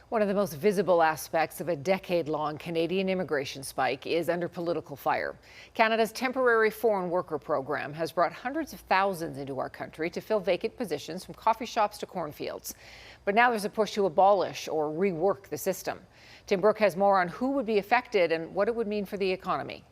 One of the most visible aspects of a decade-long Canadian immigration spike is under political fire. Canada's temporary foreign worker program has brought hundreds of thousands into our country to fill vacant positions from coffee shops to cornfields. But now there's a push to abolish or rework the system. Tim Brooke has more on who would be affected and what it would mean for the economy.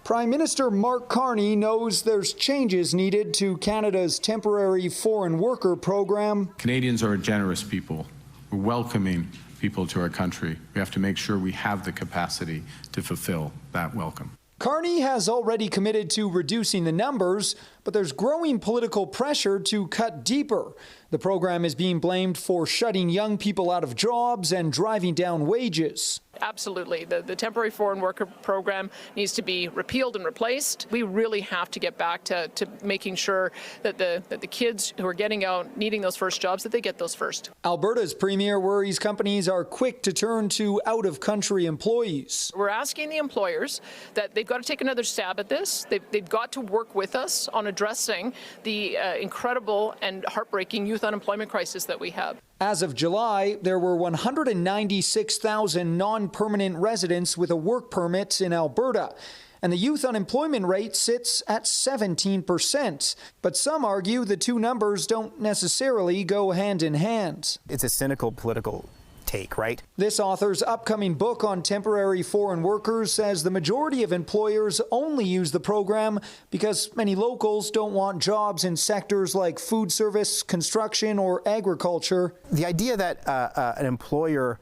Prime Minister Mark Carney knows there's changes needed to Canada's temporary foreign worker program. Canadians are a generous people. We're welcoming people to our country. We have to make sure we have the capacity to fulfill that welcome. Carney has already committed to reducing the numbers, but there's growing political pressure to cut deeper. The program is being blamed for shutting young people out of jobs and driving down wages. Absolutely. The temporary foreign worker program needs to be repealed and replaced. We really have to get back to making sure that the kids who are getting out, needing those first jobs, that they get those first. Alberta's premier worries companies are quick to turn to out-of-country employees. We're asking the employers that they've got to take another stab at this. They've got to work with us on addressing the incredible and heartbreaking youth unemployment crisis that we have. As of July, there were 196,000 non-permanent residents with a work permit in Alberta, and the youth unemployment rate sits at 17%. But some argue the two numbers don't necessarily go hand in hand. It's a cynical political take, right? This author's upcoming book on temporary foreign workers says the majority of employers only use the program because many locals don't want jobs in sectors like food service, construction, or agriculture. The idea that an employer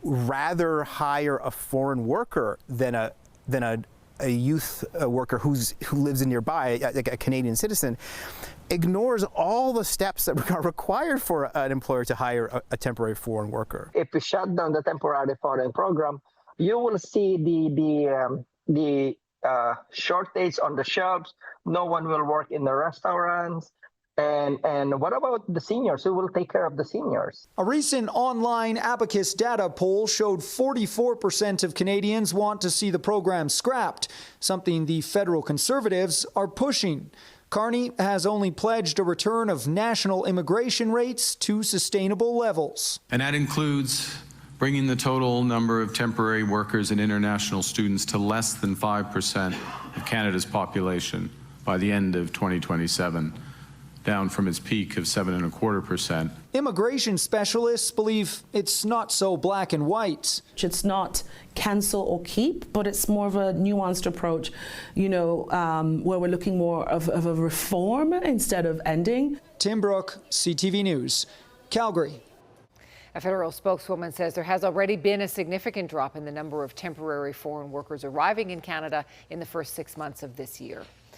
rather hire a foreign worker than a youth worker who lives in nearby, like a Canadian citizen, ignores all the steps that are required for an employer to hire a temporary foreign worker. If we shut down the temporary foreign program, you will see the shortage on the shops. No one will work in the restaurants. And what about the seniors? Who will take care of the seniors? A recent online Abacus data poll showed 44% of Canadians want to see the program scrapped, something the federal Conservatives are pushing. Carney has only pledged a return of national immigration rates to sustainable levels. And that includes bringing the total number of temporary workers and international students to less than 5% of Canada's population by the end of 2027. Down from its peak of 7.25%. Immigration specialists believe it's not so black and white. It's not cancel or keep, but it's more of a nuanced approach, where we're looking more of a reform instead of ending. Tim Brooke, CTV News, Calgary. A federal spokeswoman says there has already been a significant drop in the number of temporary foreign workers arriving in Canada in the first 6 months of this year.